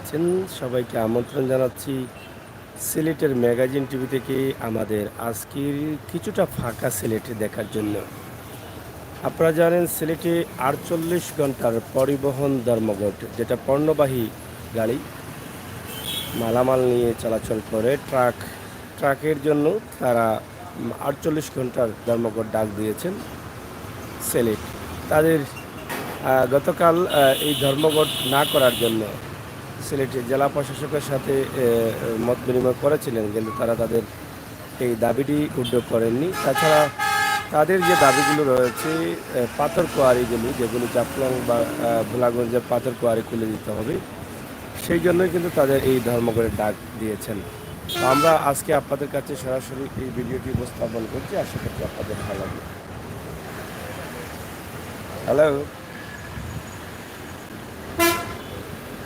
আছেন সবাইকে আমন্ত্রণ জানাচ্ছি সিলেটের ম্যাগাজিন টিভি থেকে আমাদের আজকের কিছুটা ফাঁকা সিলেট দেখার জন্য। আপনারা জানেন সিলেটে ৪৮ ঘন্টার পরিবহন ধর্মঘট, যেটা পণ্যবাহী গাড়ি মালামাল নিয়ে চলাচল করে ট্রাকের জন্য তারা ৪৮ ঘন্টার ধর্মঘট ডাক দিয়েছেন সিলেট। তাদের গতকাল এই ধর্মঘট না করার জন্য সিলেটের জেলা প্রশাসকের সাথে মত বিনিময় করেছিলেন, কিন্তু তারা তাদের এই দাবিটি উদ্যোগ করেননি। তাছাড়া তাদের যে দাবিগুলো রয়েছে, পাথর কোয়ারিগুলি যেগুলি জাফলং বা ভোলাগঞ্জের পাথর কোয়ারি খুলে দিতে হবে, সেই জন্যই কিন্তু তাদের এই ধর্মঘটের ডাক দিয়েছেন। তো আমরা আজকে আপনাদের কাছে সরাসরি এই ভিডিওটি উপস্থাপন করছি, আশা করছি আপনাদের ভালো লাগবে। হ্যালো,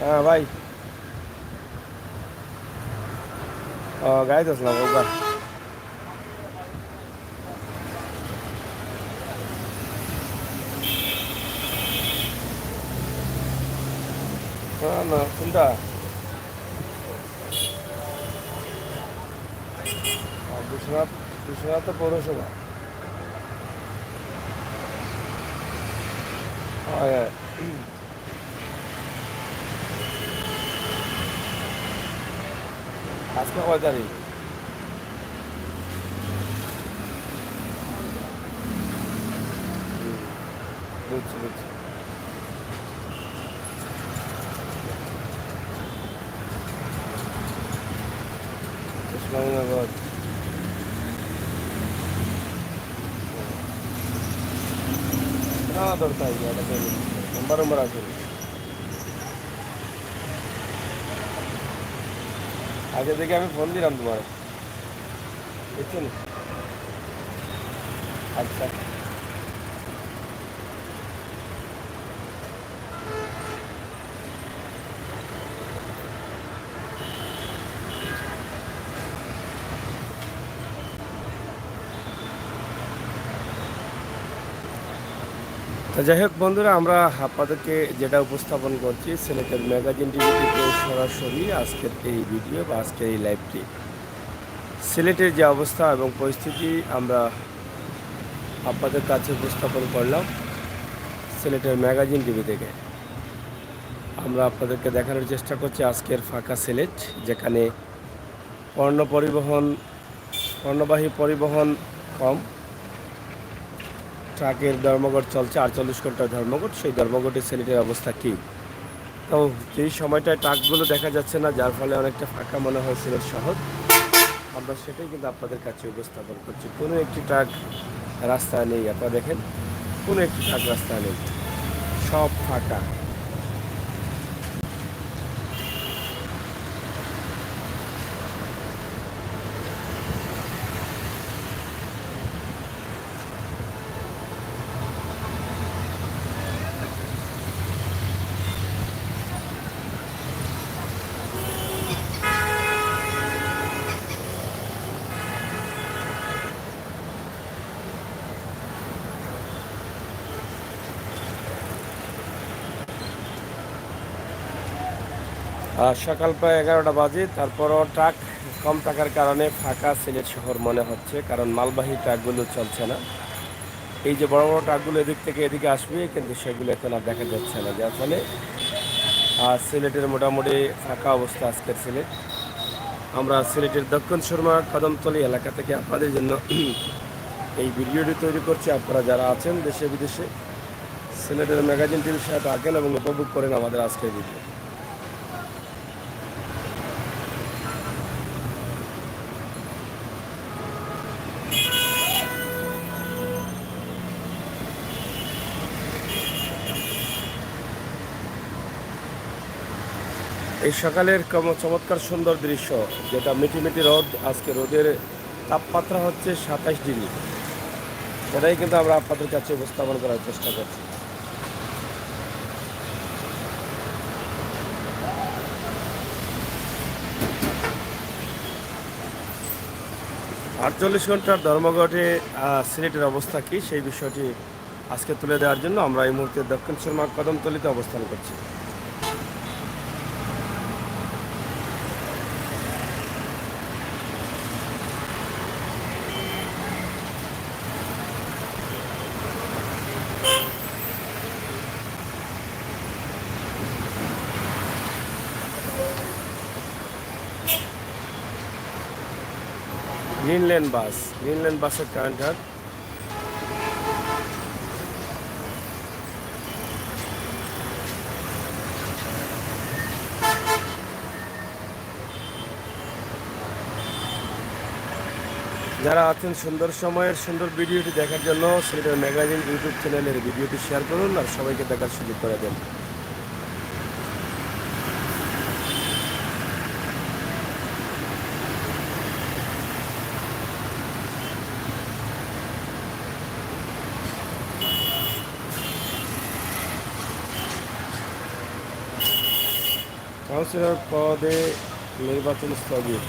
হ্যাঁ ভাই, গাড়িতে আসলাম ওবার। না কোনটা? বিশ্বনাথ, বিশ্বনাথ পৌরসভা। হ্যাঁ, আজকে কয় তারিখ? বুঝছি বুঝছি। ইসলামনগর। না দরকার নাম্বার নাম্বার আছে। আগে থেকে আমি ফোন দিলাম তোমার, বুঝছেন? আচ্ছা, তো যাই হোক বন্ধুরা, আমরা আপনাদেরকে যেটা উপস্থাপন করছি সিলেটের ম্যাগাজিন টিভি থেকে সরাসরি আজকের এই ভিডিও বা আজকের এই লাইভটি, সিলেটের যে অবস্থা এবং পরিস্থিতি আমরা আপনাদের কাছে উপস্থাপন করলাম সিলেটের ম্যাগাজিন টিভি থেকে। আমরা আপনাদেরকে দেখানোর চেষ্টা করছি আজকের ফাঁকা সিলেট, যেখানে পণ্যবাহী পরিবহন কম, ট্রাকের ধর্মঘট চলছে ৪৮ ঘন্টার ধর্মঘট। সেই ধর্মঘটে সিলেটের অবস্থা কী? তো যেই সময়টায় ট্রাকগুলো দেখা যাচ্ছে না, যার ফলে অনেকটা ফাঁকা মনে হয় সিলেট শহর, আমরা সেটাই কিন্তু আপনাদের কাছে উপস্থাপন করছি। কোনো একটি ট্রাক রাস্তায় নেই, আপনারা দেখেন কোনো একটি ট্রাক রাস্তায় নেই, সব ফাঁকা। আর সকাল প্রায় 11টা বাজে, তারপরও ট্রাক কম থাকার কারণে ফাঁকা সিলেট শহর মনে হচ্ছে, কারণ মালবাহী ট্রাকগুলো চলছে না। এই যে বড় বড় ট্রাকগুলো এদিক থেকে এদিকে আসবে, কিন্তু সেগুলো এখন আর দেখা যাচ্ছে না, যার ফলে সিলেটের মোটামুটি ফাঁকা অবস্থা আজকের সিলেট। আমরা সিলেটের দক্ষিণ সুরমা কদমতলী এলাকা থেকে আপনাদের জন্য এই ভিডিওটি তৈরি করছি। আপনারা যারা আছেন দেশে বিদেশে সিলেটের ম্যাগাজিন টিভির সাথে থাকেন এবং উপভোগ করেন আমাদের আজকের ভিডিও। এই সকালের চমৎকার সুন্দর দৃশ্য, যেটা মিটিমিটি রোদ, আজকে রোদের তাপমাত্রা হচ্ছে 27 ডিগ্রি, সেটাই কিন্তু আমরা আপনাদের কাছে উপস্থাপন করার চেষ্টা করছি। ৪৮ ঘন্টার ধর্মঘটে সিলেটের অবস্থা কী, সেই বিষয়টি আজকে তুলে দেওয়ার জন্য আমরা এই মুহূর্তে দক্ষিণ সুরমা কদমতলীতে অবস্থান করছি। গ্রিনল্যান্ড বাসের কাউন্টার। যারা আছেন সুন্দর সময়ের সুন্দর ভিডিওটি দেখার জন্য সিলেটের ম্যাগাজিন ইউটিউব চ্যানেলের ভিডিওটি শেয়ার করুন আর সবাইকে দেখার সুযোগ করে দেন। কাউন্সিলর পদে নির্বাচন স্থগিত।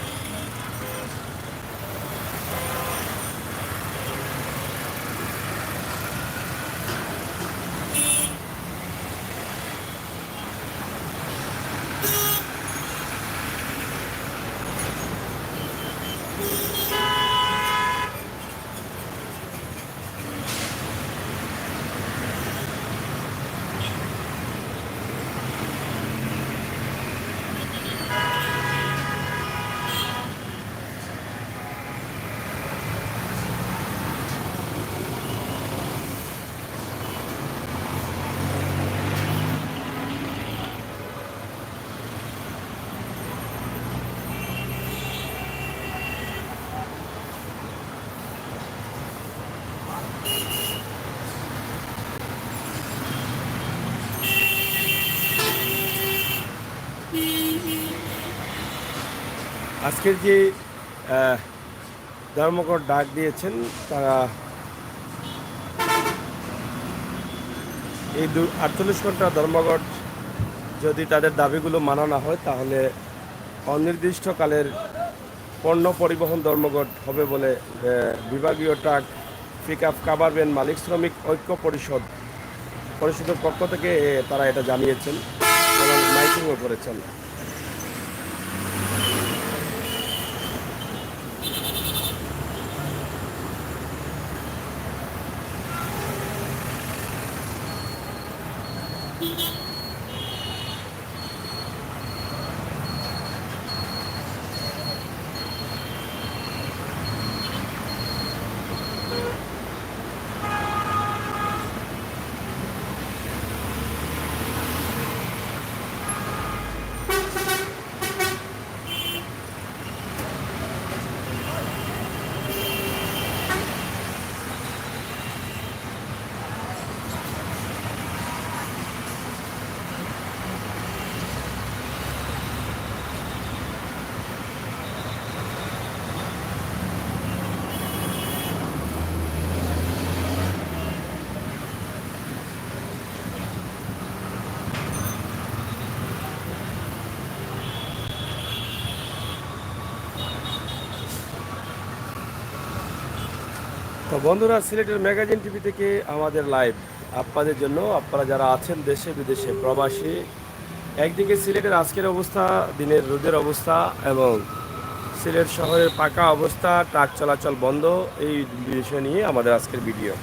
আজকের যে ধর্মঘট ডাক দিয়েছেন তারা এই 48 ঘন্টা ধর্মঘট যদি তাদের দাবিগুলো মানা না হয় তাহলে অনির্দিষ্টকালের পণ্য পরিবহন ধর্মঘট হবে বলে বিভাগীয় ট্রাক পিকআপ কাভার ভ্যান মালিক শ্রমিক ঐক্য পরিষদের পক্ষ থেকে তারা এটা জানিয়েছেন এবং মাইকিংও করেছেন। তো বন্ধুরা, সিলেটের ম্যাগাজিন টিভি থেকে আমাদের লাইভ আপনাদের জন্য, আপনারা যারা আছেন দেশে বিদেশে প্রবাসী, একদিকে সিলেটের আজকের অবস্থা, দিনের রোদের অবস্থা এবং সিলেট শহরের পাকা অবস্থা, ট্রাক চলাচল বন্ধ, এই বিষয় নিয়ে আমাদের আজকের ভিডিও।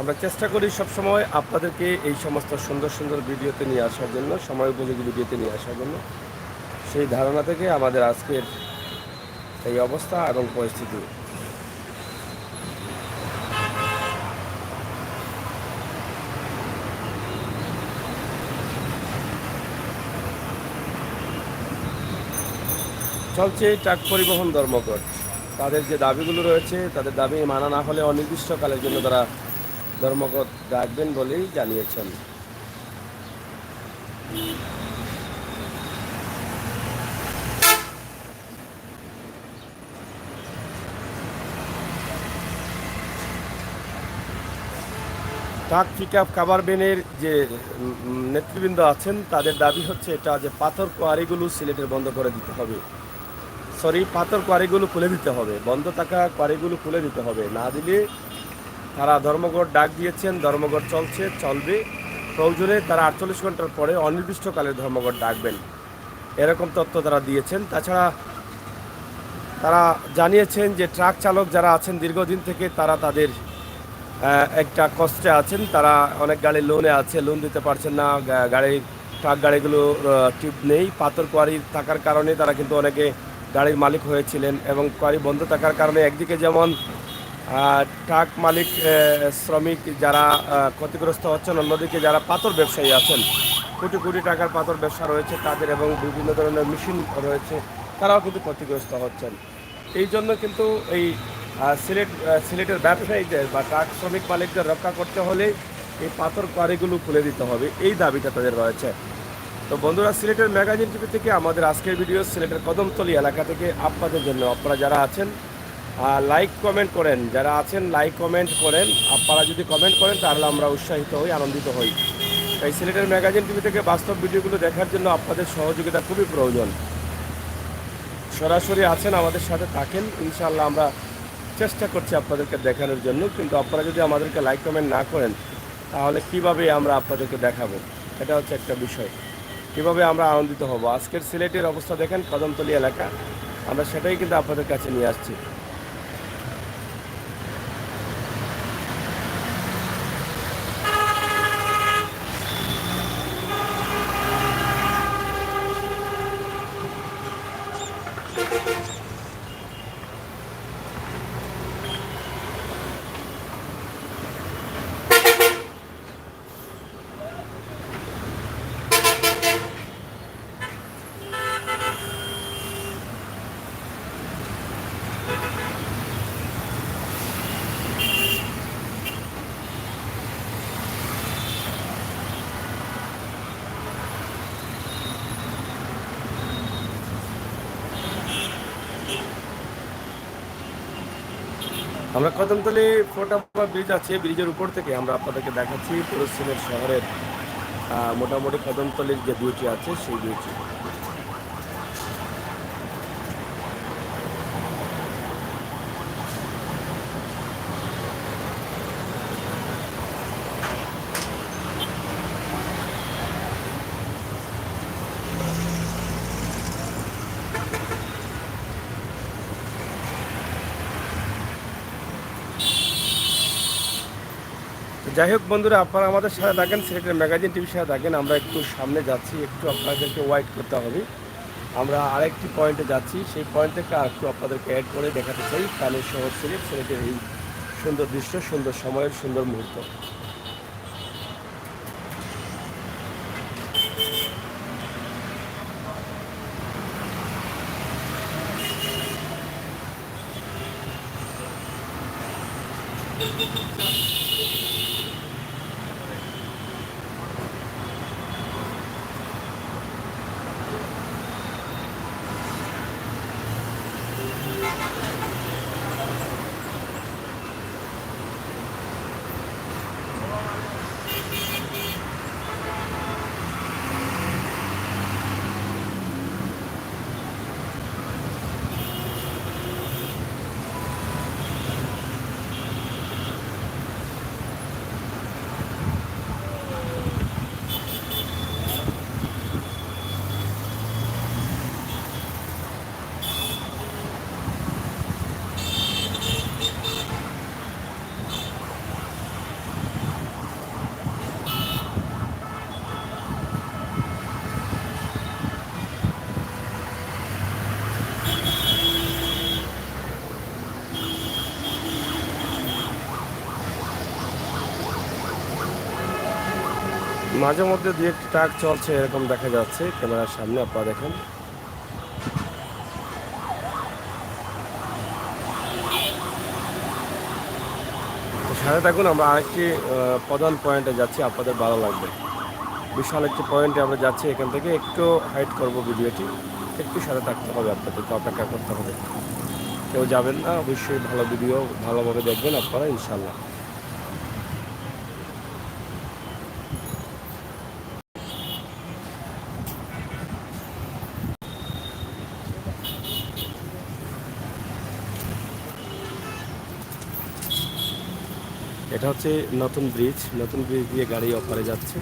আমরা চেষ্টা করি সবসময় আপনাদেরকে এই সমস্ত সুন্দর সুন্দর ভিডিওতে নিয়ে আসার জন্য, সময় উপযোগী ভিডিওতে নিয়ে আসার জন্য। সেই ধারণা থেকে আমাদের আজকের এই অবস্থা এবং পরিস্থিতি। চলছে ট্রাক পরিবহন ধর্মঘট। তাদের যে দাবিগুলো রয়েছে, তাদের দাবি মানা না হলে অনির্দিষ্টকালের জন্য তারা ধর্মঘট ডাকবেন বলেই জানিয়েছেন। ট্রাক পিকআপ কাভার ভ্যানের যে নেতৃবৃন্দ আছেন তাদের দাবি হচ্ছে এটা যে পাথর কোয়ারিগুলো সিলেটের বন্ধ করে দিতে হবে। পাথর কোয়ারিগুলো খুলে দিতে হবে, বন্ধ থাকা কোয়ারিগুলো খুলে দিতে হবে। না দিলে তারা ধর্মঘট ডাক দিয়েছেন, ধর্মঘট চলবে। প্রয়োজনে তারা 48 ঘন্টার পরে অনির্দিষ্টকালের ধর্মঘট ডাকবেন, এরকম তথ্য তারা দিয়েছেন। তাছাড়া তারা জানিয়েছেন যে ট্রাক চালক যারা আছেন দীর্ঘদিন থেকে তারা তাদের একটা কষ্টে আছেন, তারা অনেক গাড়ি লোনে আছে, লোন দিতে পারছেন না, ট্রাক গাড়িগুলো টিপ নেই, পাথর কোয়ারি থাকার কারণে তারা কিন্তু অনেকে গাড়ির মালিক হয়েছিলেন এবং কোয়ারি বন্ধ থাকার কারণে একদিকে যেমন ট্রাক মালিক শ্রমিক যারা ক্ষতিগ্রস্ত হচ্ছেন, অন্যদিকে যারা পাথর ব্যবসায়ী আছেন, কোটি কোটি টাকার পাথর ব্যবসা রয়েছে তাদের এবং বিভিন্ন ধরনের মেশিন রয়েছে, তারাও কিন্তু ক্ষতিগ্রস্ত হচ্ছেন। এই জন্য কিন্তু এই সিলেটের ব্যবসায়ীদের বা ট্রাক শ্রমিক মালিকদের রক্ষা করতে হলে এই পাথর কোয়ারিগুলো খুলে দিতে হবে, এই দাবিটা তাদের রয়েছে। তো বন্ধুরা, সিলেটের ম্যাগাজিন টিভি থেকে আমাদের আজকের ভিডিও সিলেটের কদমতলী এলাকা থেকে আপনাদের জন্য। আপনারা যারা আছেন লাইক কমেন্ট করেন, যারা আছেন লাইক কমেন্ট করেন। আপনারা যদি কমেন্ট করেন তাহলে আমরা উৎসাহিত হই, আনন্দিত হই। তাই সিলেটের ম্যাগাজিন টিভি থেকে বাস্তব ভিডিওগুলো দেখার জন্য আপনাদের সহযোগিতা খুবই প্রয়োজন। সরাসরি আছেন, আমাদের সাথে থাকেন, ইনশাআল্লাহ আমরা চেষ্টা করছি আপনাদেরকে দেখানোর জন্য। কিন্তু আপনারা যদি আমাদেরকে লাইক কমেন্ট না করেন তাহলে কিভাবে আমরা আপনাদেরকে দেখাবো, এটা হচ্ছে একটা বিষয়। কীভাবে আমরা আনন্দিত হব। আজকের সিলেটের অবস্থা দেখেন, কদমতলী এলাকা, আমরা সেটাই কিন্তু আপনাদের কাছে নিয়ে আসছি। আমরা কদমতলী ফোটাপা ব্রিজ আছে, ব্রিজের উপর থেকে আমরা আপনাদেরকে দেখাচ্ছি পুরো সিলেট শহরের মোটামুটি কদমতলীর যে ভিউটি আছে সেই ভিউটি। যাই হোক বন্ধুরা, আপনারা আমাদের সাথে থাকেন, সিলেটের ম্যাগাজিন টিভির সাথে থাকেন। আমরা একটু সামনে যাচ্ছি, একটু আপনাদেরকে ওয়েট করতে হবে। আমরা আরেকটি পয়েন্টে যাচ্ছি, সেই পয়েন্ট থেকে আর একটু আপনাদেরকে অ্যাড করে দেখাতে চাই প্রাণের শহর সিলেট, সিলেটের এই সুন্দর দৃশ্য, সুন্দর সময়ের সুন্দর মুহূর্ত। মাঝে মধ্যে দু একটি ট্রাক চলছে এরকম দেখা যাচ্ছে ক্যামেরার সামনে, আপনারা দেখেন। সাথে থাকুন, আমরা আরেকটি প্রধান পয়েন্টে যাচ্ছি, আপনাদের ভালো লাগবে। বিশাল একটি পয়েন্টে আমরা যাচ্ছি, এখান থেকে একটু হাইট করব ভিডিওটি, একটু সাথে থাকতে হবে, আপনাদেরকে অপেক্ষা করতে হবে। কেউ যাবেন না, অবশ্যই ভালো ভিডিও ভালোভাবে দেখবেন আপনারা, ইনশাল্লাহ। এটা হচ্ছে নতুন ব্রিজ, নতুন ব্রিজ দিয়ে গাড়ি অপারে যাচ্ছে।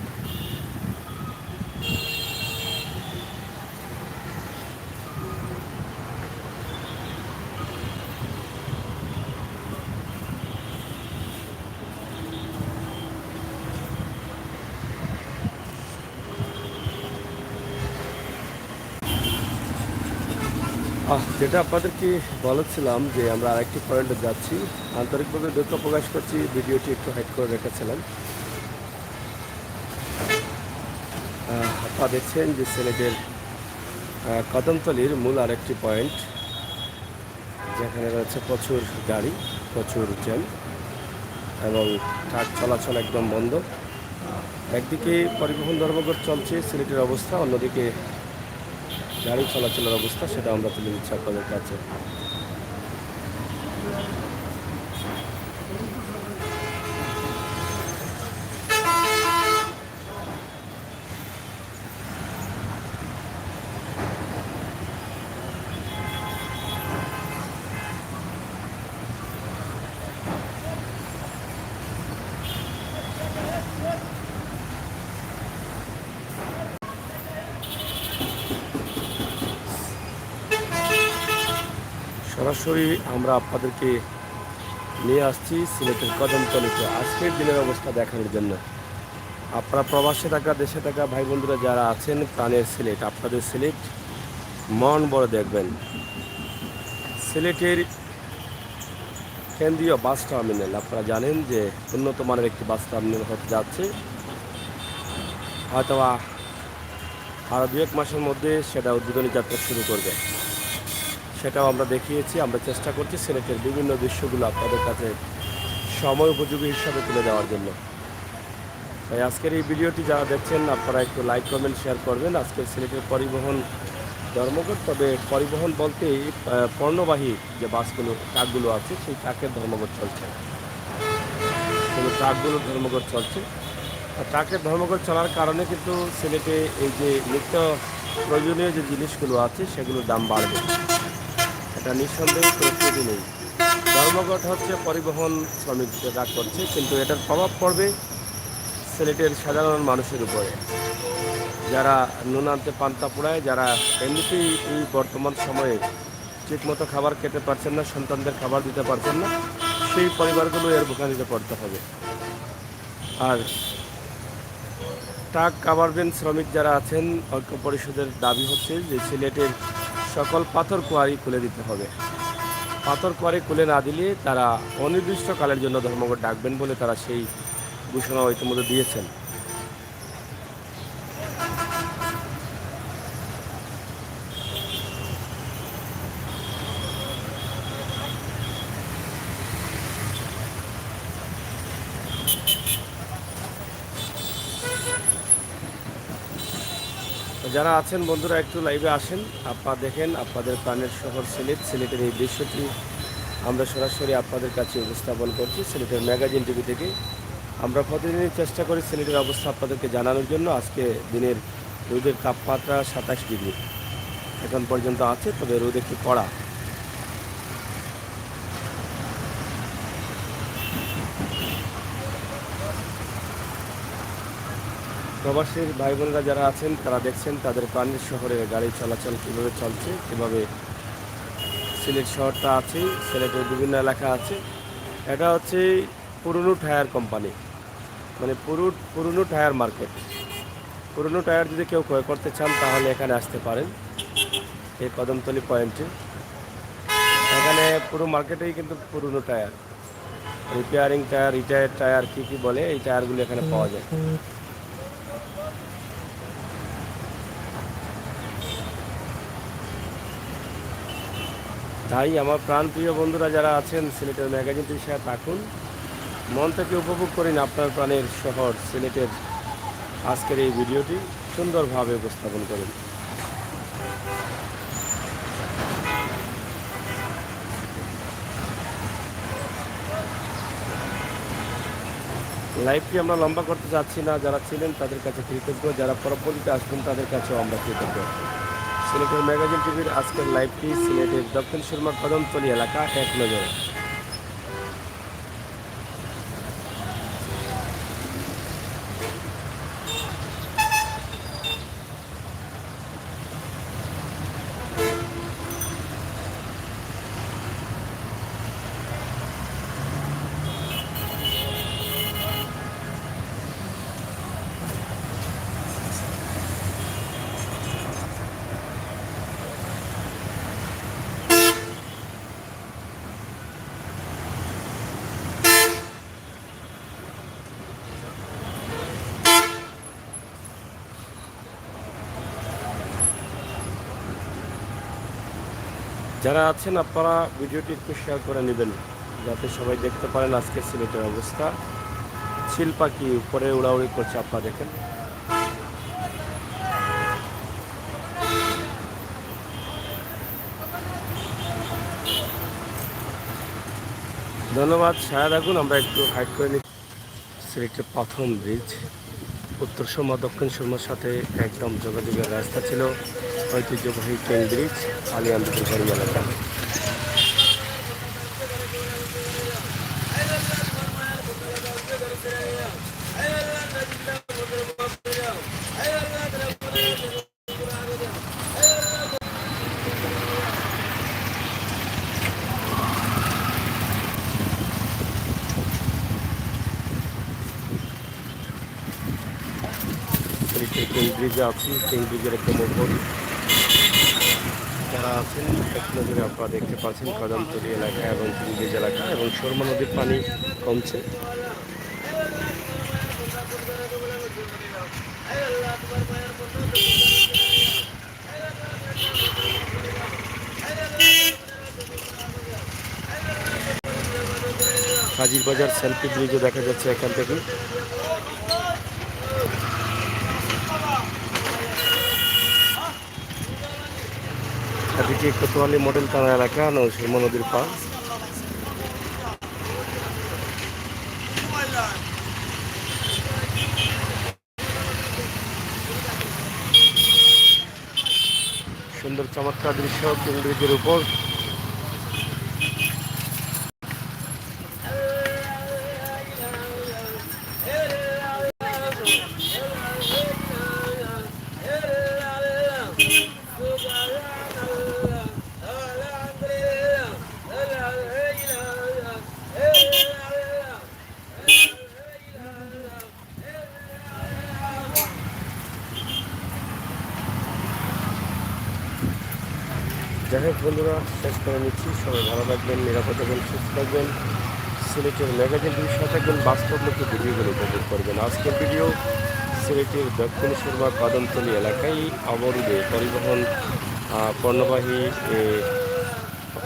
যেটা আপনাদেরকে বলেছিলাম যে আমরা আরেকটি পয়েন্টে যাচ্ছি। আন্তরিকভাবে দুঃখ প্রকাশ করছি, ভিডিওটি একটু হাইড করে রেখেছিলাম। আপনারা দেখছেন যে সিলেটের কদমতলীর মূল আরেকটি পয়েন্ট, যেখানে রয়েছে প্রচুর গাড়ি, প্রচুর জ্যাম এবং ট্রাক চলাচল একদম বন্ধ। একদিকে পরিবহন ধর্মঘট চলছে সিলেটের অবস্থা, অন্যদিকে গাড়ি চলাচলের অবস্থা সেটা আমরা তুলে দিচ্ছি আপনাদের কাছে। সরাসরি আমরা আপনাদেরকে নিয়ে আসছি সিলেটের কদমতলীতে আজকের দিনের অবস্থা দেখানোর জন্য। আপনারা প্রবাসে থাকা, দেশে থাকা ভাই বন্ধুরা যারা আছেন, প্রাণের সিলেট, আপনাদের সিলেট মন বড় দেখবেন। সিলেটের কেন্দ্রীয় বাস টার্মিনাল আপনারা জানেন যে উন্নত মানের একটি বাস টার্মিনাল হতে যাচ্ছে। হয়তো আরও 2-1 মাসের মধ্যে সেটা উদ্বোধনী যাত্রা শুরু করবে। সেটাও আমরা দেখিয়েছি। আমরা চেষ্টা করছি সিলেটের বিভিন্ন দৃশ্যগুলো আপনাদের কাছে সময় উপযোগী হিসাবে তুলে দেওয়ার জন্য। তাই আজকের এই ভিডিওটি যারা দেখছেন আপনারা একটু লাইক, কমেন্ট, শেয়ার করবেন। আজকের সিলেটের পরিবহন ধর্মঘট, তবে পরিবহন বলতে পণ্যবাহী যে বাসগুলো, ট্রাকগুলো আছে সেই ট্রাকের ধর্মঘট চলছে। কিন্তু ট্রাকগুলোর ধর্মঘট চলছে। আর ট্রাকের ধর্মঘট চলার কারণে কিন্তু সিলেটে এই যে নিত্য প্রয়োজনীয় যে জিনিসগুলো আছে সেগুলোর দাম বাড়বে, এটা নিঃসন্দেহে প্রস্তুতি নেই। ধর্মঘট হচ্ছে পরিবহন শ্রমিকরা করছে, কিন্তু এটার প্রভাব পড়বে সিলেটের সাধারণ মানুষের উপরে, যারা নুন আনতে পান্তা পোড়ায়, যারা এমনিতেই এই বর্তমান সময়ে ঠিকমতো খাবার খেতে পারছেন না, সন্তানদের খাবার দিতে পারছেন না, সেই পরিবারগুলো এর ভোগান্তিতে পড়তে হবে। আর ট্রাক কাভারভ্যান শ্রমিক যারা আছেন, ঐক্য পরিষদের দাবি হচ্ছে যে সিলেটের সকল পাথর কোয়ারি খুলে দিতে হবে। পাথর কোয়ারি খুলে না দিলে তারা অনির্দিষ্টকালের জন্য ধর্মঘট ডাকবেন বলে তারা সেই ঘোষণা ইতিমধ্যে দিয়েছেন। যারা আছেন বন্ধুরা একটু লাইভে আসেন, আপনারা দেখেন আপনাদের প্রাণের শহর সিলেট, সিলেটের এই দৃশ্যটি আমরা সরাসরি আপনাদের কাছে উপস্থাপন করছি সিলেটের ম্যাগাজিন টিভি থেকে। আমরা প্রতিদিনই চেষ্টা করি সিলেটের অবস্থা আপনাদেরকে জানানোর জন্য। আজকে দিনের রোদের তাপমাত্রা 27 ডিগ্রি এখন পর্যন্ত আছে, তবে রোদ একটু কড়া। প্রবাসীর ভাই বোনেরা যারা আছেন তারা দেখছেন তাদের প্রাণের শহরে গাড়ি চলাচল কীভাবে চলছে, কীভাবে সিলেট শহরটা আছে, সিলেটের বিভিন্ন এলাকা আছে। এটা হচ্ছে পুরনো টায়ার কোম্পানি, মানে পুরনো টায়ার মার্কেট। পুরনো টায়ার যদি কেউ ক্রয় করতে চান তাহলে এখানে আসতে পারেন, এই কদমতলী পয়েন্টে। এখানে পুরো মার্কেটেই কিন্তু পুরনো tyre, repairing tyre, retired tyre, কী বলে, এই টায়ারগুলো এখানে পাওয়া যায়। তাই আমার প্রাণপ্রিয় বন্ধুরা যারা আছেন সিলেটের ম্যাগাজিনটির সাথে থাকুন, মন থেকে উপভোগ করেন আপনার প্রাণের শহর সিলেটের আজকের এই ভিডিওটি সুন্দরভাবে উপস্থাপন করুন। লাইভটি আমরা লম্বা করতে চাচ্ছি না, যারা ছিলেন তাদের কাছে কৃতজ্ঞ, যারা পরবর্তীতে আসবেন তাদের কাছেও আমরা কৃতজ্ঞ। সিলেটের ম্যাগাজিন টিভির আজকের লাইভটি সিলেটের দক্ষিণ সুরমা কদমতলী এলাকা এক নজরে। যারা আছেন আপনারা ভিডিওটি একটু শেয়ার করে নেবেন, যাতে সবাই দেখতে পারেন আজকের সিলেটের অবস্থা। চিল পাখি উপরে উড়াউড়ি করছে, আপনারা দেখেন। ধন্যবাদ, সায়া রাখুন। আমরা একটু হাইট করে নিই। সিলেটের প্রথম ব্রিজ, উত্তর সুরমা দক্ষিণ সুরমার সাথে একদম যোগাযোগের রাস্তা ছিল ঐতিহ্যবাহী ট্রেন ব্রিজ আলিয়ানপুর বাড়ি এলাকা। সিলেটের ট্রেন ব্রিজে আছি, ট্রেন ব্রিজের একদম ওপর যারা আছেন এক নজরে আপনারা দেখতে পাচ্ছেন কদমতলী এলাকা এবং ট্রেন ব্রিজ এলাকা, এবং সুরমা নদীর পানি কমছে। হাজির বাজার সেলফি ব্রিজও দেখা যাচ্ছে এখান থেকে। এদিকে কোতোয়ালি মডেল থানা এলাকা, সুরমা নদীর পাশ। সুন্দর চমৎকার দৃশ্য ট্রেন ব্রিজের উপর। যাই হোক বন্ধুরা, শেষ করে নিচ্ছি। সবাই ভালো থাকবেন, নিরাপদ থাকবেন, সুস্থ থাকবেন। সিলেটের ম্যাগাজিন বিষয় থাকবেন, বাস্তবমুখী ভিডিওগুলো উপভোগ করবেন। আজকের ভিডিও সিলেটের দক্ষিণ সুরমা কদমতলী এলাকায় অবরোধে পণ্যবাহী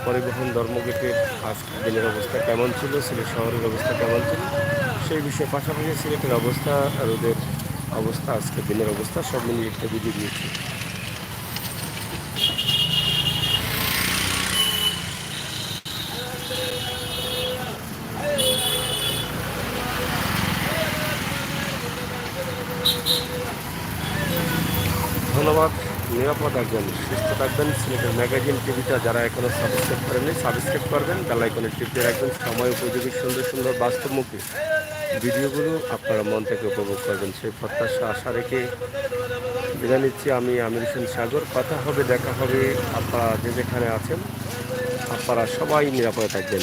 পরিবহন ধর্মগেটের আজকের দিনের অবস্থা কেমন ছিল, সিলেট শহরের অবস্থা কেমন ছিল সেই বিষয়ে, পাশাপাশি সিলেটের অবস্থা, রোদের অবস্থা, আজকের দিনের অবস্থা সব মিলিয়ে একটা ভিডিও দিয়েছি। ধন্যবাদ, নিরাপদ থাকবেন, সুস্থ থাকবেন। সিলেটের ম্যাগাজিন টিভিটা যারা এখনও সাবস্ক্রাইব করেননি সাবস্ক্রাইব করবেন, বেল আইকনে টিপ দিয়ে রাখবেন। সময় উপযোগী সুন্দর সুন্দর বাস্তবমুখী ভিডিওগুলো আপনারা মন থেকে উপভোগ করবেন, সেই প্রত্যাশা আশা রেখে বিদায় নিচ্ছি। আমি আমির হোসেন সাগর। কথা হবে, দেখা হবে। আপনারা যে যেখানে আছেন আপনারা সবাই নিরাপদে থাকবেন।